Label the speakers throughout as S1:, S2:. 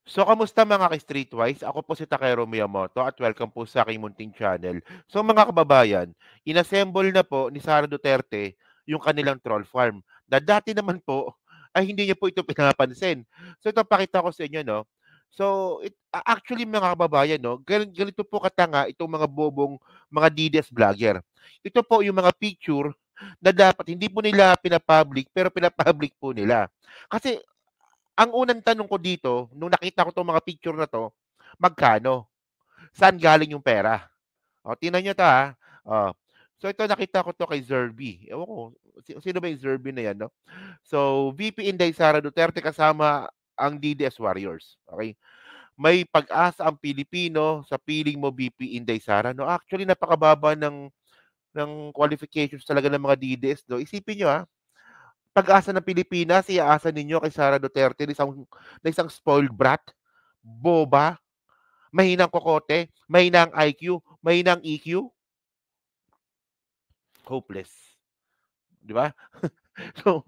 S1: So, kamusta mga ka-Streetwise? Ako po si Takero Miyamoto at welcome po sa aking munting channel. So, mga kababayan, inassemble na po ni Sara Duterte yung kanilang troll farm. Na dati naman po ay hindi niya po ito pinapansin. So, ito pakita ko sa inyo, no? So, actually mga kababayan, no, ganito po katanga itong mga bobong mga DDS vlogger. Ito po yung mga picture na dapat hindi po nila pinapublic pero pinapublic po nila. Kasi ang unang tanong ko dito, nung nakita ko 'tong mga picture na 'to, magkano? Saan galing yung pera? O, tingnan niyo 'to, oh. So, ito nakita ko 'to kay Zerby. Ewan ko, sino ba yung Zerby na 'yan 'no? So, VP Inday Sara Duterte kasama ang DDS Warriors, okey? May pag-asa ang Pilipino sa piling mo VP Inday Sara 'no. Actually, napakababa ng qualifications talaga ng mga DDS 'no. Isipin niyo, pag-asa ng Pilipinas iaasa ninyo kay Sara Duterte na isang spoiled brat, boba, mahinang kokote, mahinang IQ, mahinang EQ, hopeless, 'di ba? So,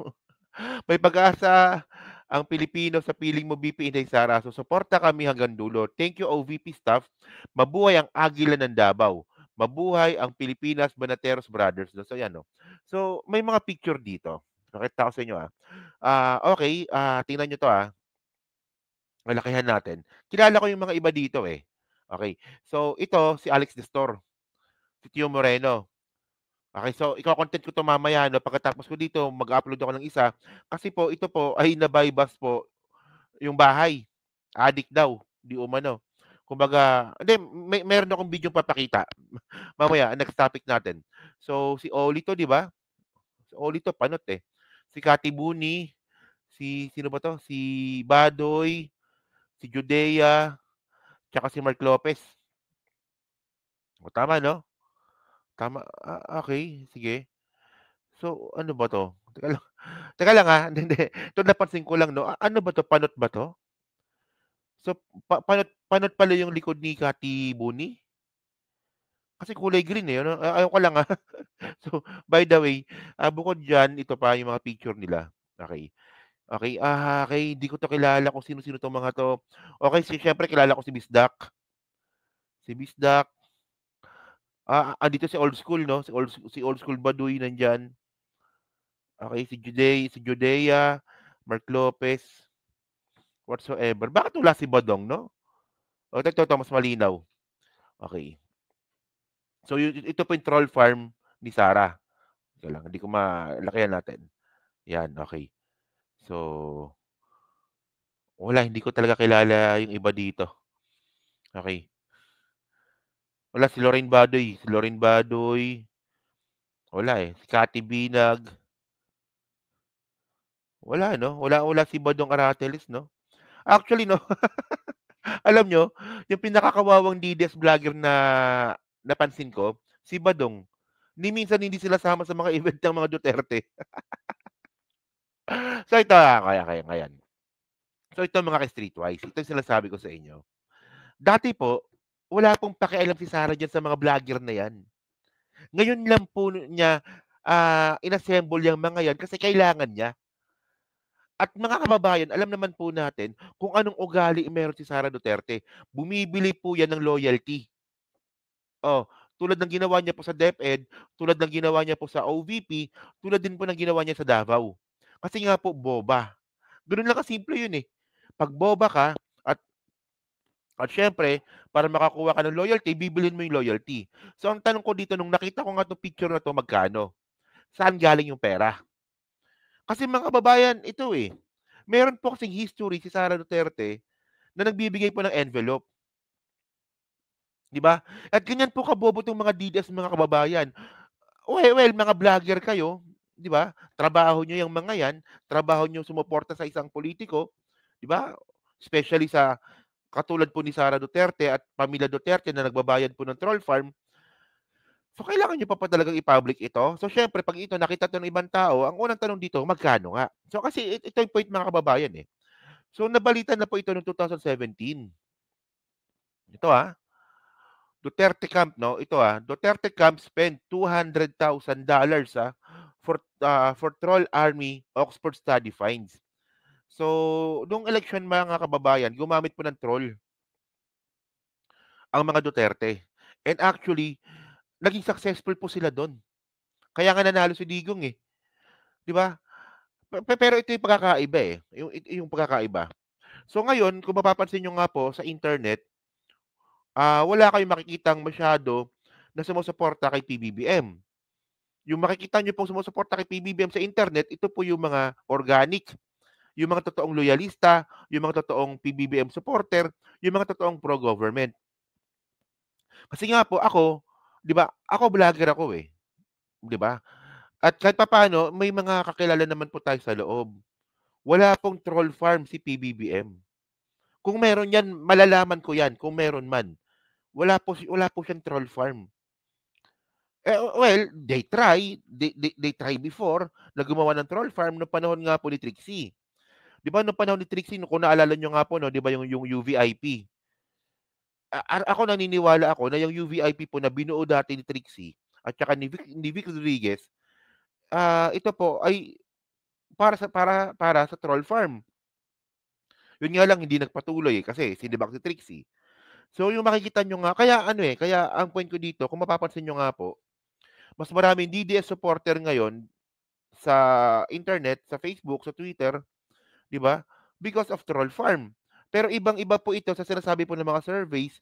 S1: may pag-asa ang Pilipino sa piling mo BP Inday Sara. So, suporta kami hanggang dulo. Thank you OVP staff. Mabuhay ang Agila ng Davao. Mabuhay ang Pilipinas Banateros Brothers. So, yan, no. So, may mga picture dito. Nakita ko sa inyo, okay, tingnan niyo 'to, Malakihan natin. Kilala ko yung mga iba dito, eh. Okay. So, ito si Alex Nestor, si Tio Moreno. Okay, so iko-content ko 'to mamaya 'no, pagkatapos ko dito mag-upload ako ng isa. Kasi po ito po ay nabaybas po yung bahay. Adik daw, di umano. Kumbaga hindi, meron akong bidyong papakita. Mamaya, next topic natin. So, si Oli 'to, 'di ba? Si Oli 'to panot, eh. Si Cathy Buni, si sino ba 'to, si Badoy, si Judea, tsaka si Mark Lopez. O, tama 'no? Tama, okey, sige. So, ano ba 'to? Teka lang, hindi. Ito napansin ko lang 'no, ano ba 'to, panot ba 'to? So, panot panot pala yung likod ni Cathy Buni? Kasi kulay green, eh, ano, ewan ko lang, So, by the way, bukod diyan, ito pa yung mga picture nila. Okey, okey, okey, hindi ko 'to kilala kung sino-sino 'tong mga 'to. Okey, siyempre kilala ko si Bisdak. Si Bisdak, andito si Old School 'no, si Old School Baduy nandiyan. Okey, si Judea, Mark Lopez, whatsoever. Bakit wala si Badong 'no? O ito mas malinaw. Okey. So ito po yung troll farm ni Sarah. Teka lang, hindi ko malakihan natin. Yan, okey. So, wala, hindi ko talaga kilala yung iba dito. Okey. Wala si Lorraine Badoy, wala, eh. Si Cathy Binag, wala 'no, wala si Badong Arateles 'no. Actually 'no, alam niyo, yung pinakakawawang DDS vlogger na napansin ko, si Badong. Ni minsan hindi sila sama sa mga event ng mga Duterte. So ito, kaya ngayon. So ito mga ka-Streetwise, ito yung sinasabi ko sa inyo. Dati po, wala pong pakialam si Sarah diyan sa mga vlogger na 'yan. Ngayon lang po niya, inassemble yang mga 'yan kasi kailangan niya. At mga kababayan, alam naman po natin kung anong ugali meron si Sara Duterte. Bumibili po 'yan ng loyalty. Oh, tulad ng ginawa niya po sa DepEd, tulad ng ginawa niya po sa OVP, tulad din po ng ginawa niya sa Davao. Kasi nga po boba. Gano'n lang kasimple 'yun, eh. 'Pag boba ka at siyempre para makakuha ka ng loyalty, bibilhin mo 'yung loyalty. So, ang tanong ko dito nung nakita ko nga 'tong picture na 'to, magkano? Saan galing 'yung pera? Kasi mga kababayan, ito, meron po kasing history si Sara Duterte na nagbibigay po ng envelope, 'di ba? At ganyan po kabobo 'tong mga DDS mga kababayan. Well, mga vlogger kayo, 'di ba? Trabaho niyo 'yang mga 'yan, trabaho niyo sumuporta sa isang politiko, 'di ba? Especially sa katulad po ni Sara Duterte at pamilya Duterte na nagbabayad po ng troll farm. So, kailangan niyo pa ba talagang i-public ito? So, siyempre 'pag ito nakita 'to ng ibang tao, ang unang tanong dito, magkano nga? So, kasi ito yung point mga kababayan, eh. So, nabalitan na po ito noong 2017. Ito, Duterte camp 'no, ito, Duterte camp spent $200,000, for troll army Oxford study finds. So, nung election mga kababayan, gumamit po ng troll ang mga Duterte. And actually, naging successful po sila do'n. Kaya nga nanalo si Digong, eh, 'di ba? Pero ito yung pagkakaiba, eh, yung pagkakaiba. So ngayon, kung mapapansin niyo nga po sa internet, wala kayong makikitang masyado na sumusuporta kay PBBM. Yung makikita niyo pong sumusuporta kay PBBM sa internet, ito po yung mga organic, yung mga totoong loyalista, yung mga totoong PBBM supporter, yung mga totoong pro-government. Kasi nga po ako, 'di ba, ako vlogger ako, eh, 'di ba? At kahit papaano may mga kakilala naman po tayo sa loob. Wala pong troll farm si PBBM. Kung meron 'yan, malalaman ko 'yan kung meron man. Wala po siyang troll farm. Well, they try before na gumawa ng troll farm nung panahon nga po ni Trixie. 'Di ba nung panahon ni Trixie kung naalala niyo nga po 'no, 'di ba yung UVIP. Ako naniniwala ako na yung UVIP po na binuo dati ni Trixie at saka ni Vic Rodriguez, ito po ay para sa troll farm. Yun nga lang hindi nagpatuloy, kasi sinibak si Trixie. So yung makikita niyo nga kaya ano, eh, kaya ang point ko dito kung mapapansin niyo nga po, mas maraming DDS supporter ngayon sa internet, sa Facebook, sa Twitter, 'di ba? Because of troll farm. Pero ibang-iba po ito sa sinasabi po ng mga surveys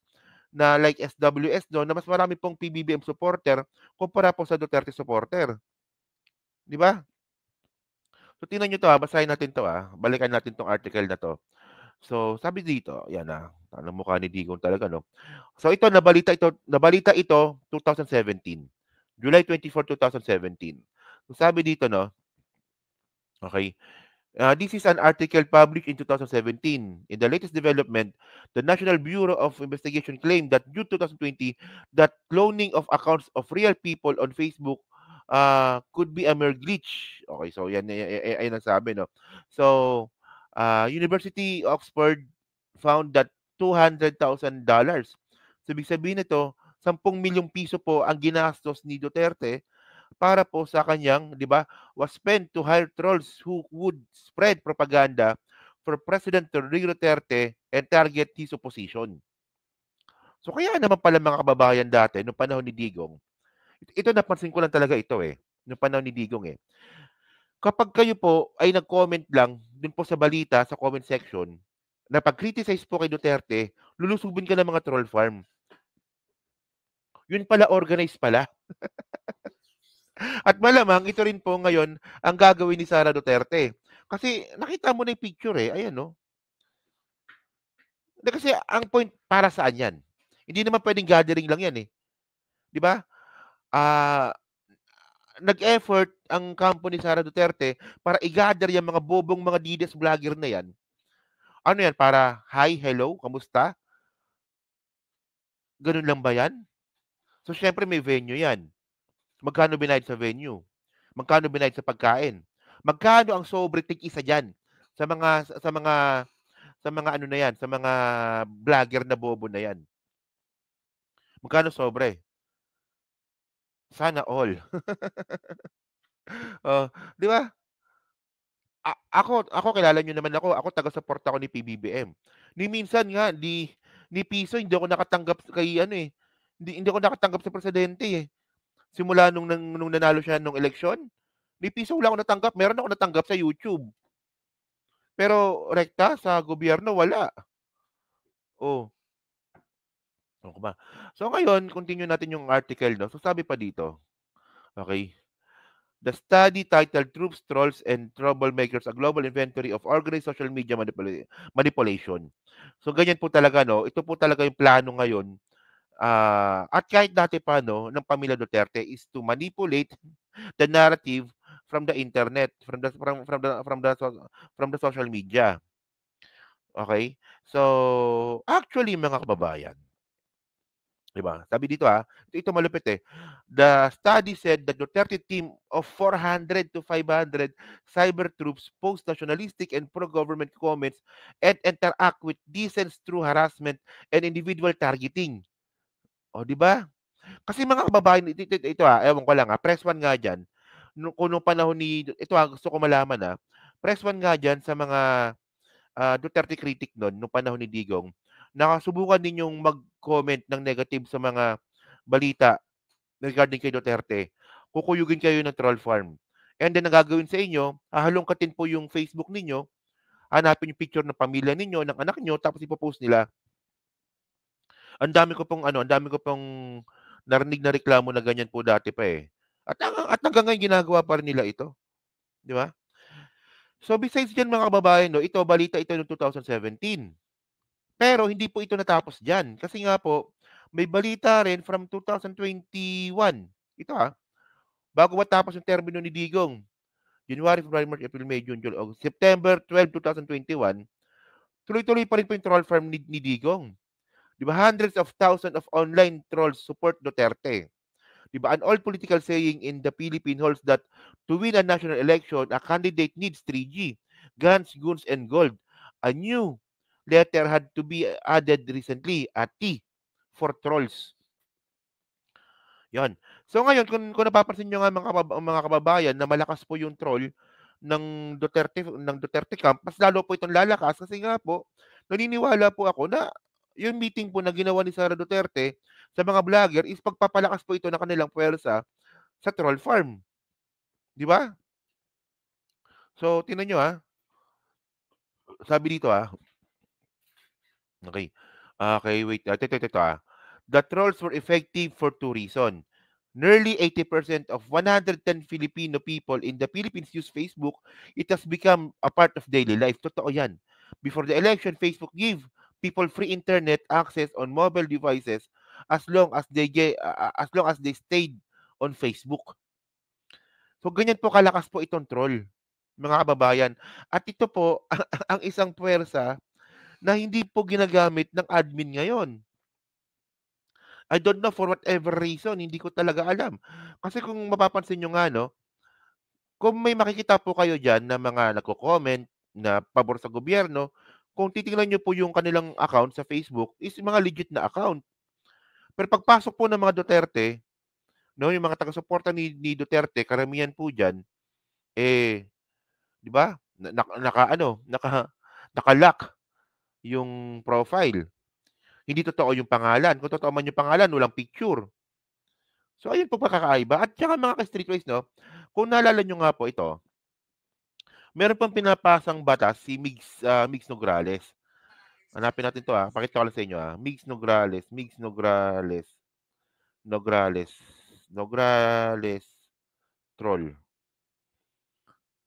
S1: na like SWS 'no, na mas marami pong PBBM supporter kumpara po sa Duterte supporter, 'di ba? So tingnan niyo 'to, basahin natin 'to, balikan natin 'tong article na 'to. So sabi dito, 'yan, ang mukha ni Digong talaga 'no. So nabalita ito 2017, July 24, 2017. So sabi dito 'no, okey. This is an article published in 2017. In the latest development, the National Bureau of Investigation claimed that June 2020 that cloning of accounts of real people on Facebook could be a mere glitch. Okay, so yan ang sabi, no? So, University of Oxford found that $200,000. So, ibig sabihin nito, 10 milyong piso po ang ginastos ni Duterte para po sa kanyang, 'di ba, was spent to hire trolls who would spread propaganda for President Rodrigo Duterte and target his opposition. So kaya naman pala mga kababayan dati nung panahon ni Digong, ito napansin ko lang talaga ito, eh, nung panahon ni Digong, eh. Kapag kayo po ay nag-comment lang dun po sa balita sa comment section na pag-criticize po kay Duterte, lulusubin ka ng mga troll farm. Yun pala organized pala. At malamang ito rin po ngayon ang gagawin ni Sara Duterte. Kasi nakita mo na yung picture, eh, ayan 'no. Hindi kasi ang point para saan 'yan? Hindi naman puwedeng gathering lang 'yan, eh, 'di ba? Ah, Nag-effort ang kampo ni Sara Duterte para i-gather yang mga bobong mga DDS vlogger na 'yan. Ano 'yan, para, "Hi, hello, kamusta?" Gano'n lang ba 'yan? So siyempre may venue 'yan. Magkano binayad sa venue? Magkano binayad sa pagkain? Magkano ang sobre tig-isa diyan sa mga ano na 'yan, sa mga vlogger na bobo na 'yan? Magkano sobre? Sana all. Oh, 'di ba? Ako kilala niyo naman ako taga-suporta ako ni PBBM. Ni minsan nga ni piso hindi ako nakatanggap kay ano, eh, hindi ako nakatanggap sa presidente, eh. Simula nung nanalo siya nung eleksyon, ni piso wala akong natanggap. Meron akong natanggap sa YouTube, pero rekta sa gobyerno wala. Oh, ano ba? So ngayon, continue natin yung article 'no. So sabi pa dito, okey. The study titled Troops, Trolls, and Troublemakers: A Global Inventory of Organized Social Media Manipulation. So ganyan po talaga 'no, ito po talaga yung plano ngayon, at kahit dati pa 'no, ng pamilya Duterte is to manipulate the narrative from the internet, from the social media, okay. So, actually mga kababayan, 'di ba? Sabi dito, ito malupit, eh. The study said that Duterte team of 400 to 500 cyber troops post nationalistic and pro-government comments and interact with dissents through harassment and individual targeting. Oh, 'di ba? Kasi mga kababayan, ito, ewan ko lang, press 1 nga diyan, kung nung panahon ni ito, gusto ko malaman, press 1 nga diyan sa mga Duterte critic nun, nung panahon ni Digong, nakasubukan ninyong mag-comment ng negative sa mga balita regarding kay Duterte, kukuyugin kayo ng troll farm. And then ang gagawin sa inyo, hahalongkatin po yung Facebook ninyo, hanapin yung picture ng pamilya ninyo, ng anak niyo, tapos ipo-post nila. Ang dami ko pong narinig na reklamo na ganyan po dati pa eh. At hanggang ngayon ginagawa pa rin nila ito, di ba? So besides diyan mga kababayan, no, ito balita ito noong 2017. Pero hindi po ito natapos diyan kasi nga po may balita rin from 2021. Ito bago matapos yung termino ni Digong. January, February, March, April, May, June, July, August, September 12, 2021, tuloy-tuloy pa rin po yung troll farm ni Digong. Di ba? Hundreds of thousands of online trolls support Duterte. Di ba? An old political saying in the Philippines holds that to win a national election, a candidate needs 3G, guns, goons, and gold. A new letter had to be added recently, a T, for trolls. Yan. So ngayon, kung napapansin nyo nga mga kababayan na malakas po yung troll ng Duterte camp, mas lalo po itong lalakas kasi nga po, naniniwala po ako na yung meeting po na ginawa ni Sara Duterte sa mga vlogger is pagpapalakas po ito ng kanilang puwersa sa troll farm. Di ba? So, tingnan nyo sabi dito okay. Okay, wait. Ito. The trolls were effective for two reasons. Nearly 80% of 110 Filipino people in the Philippines use Facebook. It has become a part of daily life. Totoo yan. Before the election, Facebook gave people free internet access on mobile devices as long as they stayed on Facebook. So ganyan po kalakas po itong troll, mga kababayan. At ito po ang isang puwersa na hindi po ginagamit ng admin ngayon. I don't know for whatever reason, hindi ko talaga alam. Kasi kung mapapansin nyo nga, no, kung may makikita po kayo dyan na mga nagko-comment na pabor sa gobyerno, kung titingnan nyo po yung kanilang account sa Facebook, is mga legit na account. Pero pagpasok po ng mga Duterte, no, yung mga taga-suporta ni Duterte, karamihan po dyan, eh, di ba? Naka-lock yung profile. Hindi totoo yung pangalan. Kung totoo man yung pangalan, walang picture. So, ayun po pagkakaiba. At saka mga ka-streetwise, no, kung naalala nyo nga po ito, meron pang pinapasang batas si Migs Nograles. Hanapin natin to Pakita ko lang sa inyo Migs Nograles, Nograles troll.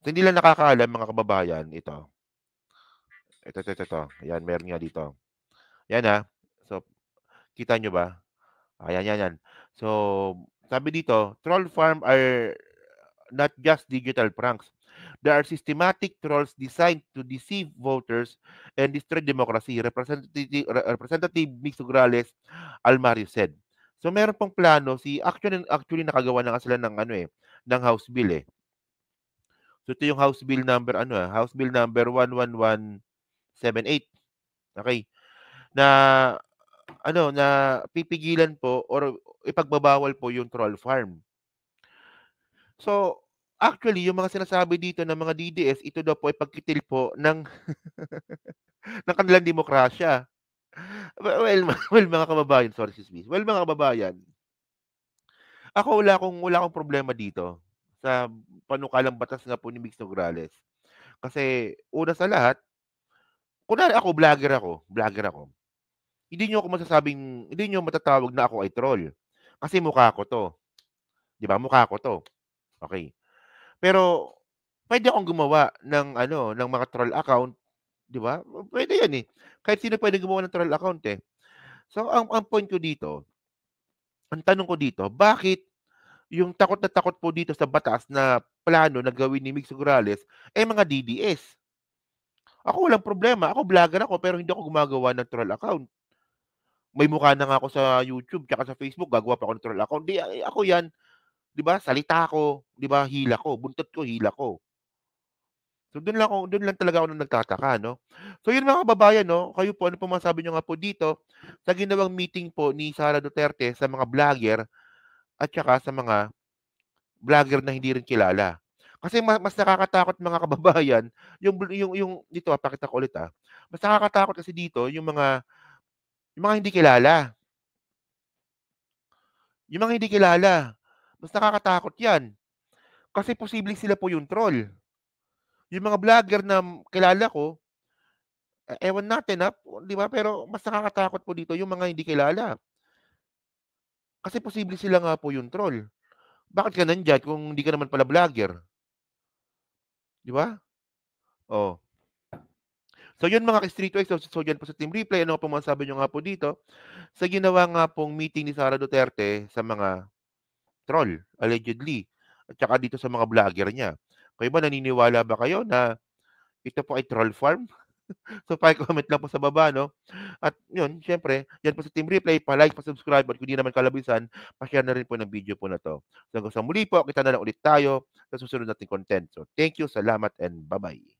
S1: So, hindi lang nakakaalam mga kababayan, ito. Ito. Ayan, meron nga dito. Yan So, kita nyo ba? Yan. So, sabi dito, troll farm are not just digital pranks. There are systematic trolls designed to deceive voters and destroy democracy. Representative Mix Nograles Almario said. So meron pong plano actually nakagawa na nga sila ng ng House Bill eh. So ito yung House Bill number House Bill number 11178. Okay. Na na pipigilan po or ipagbabawal po yung troll farm. So, actually, yung mga sinasabi dito ng mga DDS, ito daw po ay pagkitil po ng ng kanilang demokrasya. Well, mga kababayan, sorry excuse me. Well, mga kababayan, ako wala akong problema dito sa panukalang batas nga po ni Migs Nograles. Kasi una sa lahat, kunwari ako, vlogger ako. Hindi niyo matatawag na ako ay troll. Kasi mukha ko 'to. 'Di ba? Mukha ko 'to. Okay. Pero puwede akong gumawa ng mga troll account, 'di ba? Puwede 'yan, eh. Kahit sino puwede gumawa ng troll account, eh. So, ang point ko dito, ang tanong ko dito, bakit yung takot na takot po dito sa batas na plano na gawin ni Migs Nograles, mga DDS? Ako walang problema, ako vlogger ako pero hindi ako gumagawa ng troll account. May mukha na nga ako sa YouTube tsaka sa Facebook, gagawa pa ako ng troll account. 'Di, ako 'yan, 'di ba, salita ko, 'di ba, hila ko, buntot ko, hila ko. So do'n lang talaga ako nagtataka 'no. So 'yun mga kababayan 'no, kayo po ano po masasabi niyo nga po dito sa ginawang meeting po ni Sara Duterte sa mga vlogger at saka sa mga vlogger na hindi rin kilala. Kasi mas nakakatakot mga kababayan yung dito, pakita ko ulit, mas nakakatakot kasi dito yung mga hindi kilala, yung mga hindi kilala, mas nakakatakot 'yan. Kasi posibleng sila po yung troll. Yung mga vlogger na kilala ko, ewan natin, 'di ba, pero mas nakakatakot po dito yung mga hindi kilala. Kasi posible sila nga po yung troll. Bakit ka nandiyan kung hindi ka naman pala vlogger, 'di ba? Oh. So yun mga ka-Streetwise, so diyan po sa Team Replay, ano po masasabi niyo nga po dito sa ginawa nga pong meeting ni Sara Duterte sa mga troll, allegedly, at saka dito sa mga vlogger niya. Kayo ba, naniniwala ba kayo na ito po ay troll farm? So paki-comment lang po sa baba 'no. At yun, siyempre diyan po sa Team Replay, pa-like, pa-subscribe at kung di naman kalabisan, pa-share na rin po ng video po na 'to. So hanggang sa muli po, kita na lang ulit tayo sa susunod nating content. So thank you, salamat and bye-bye.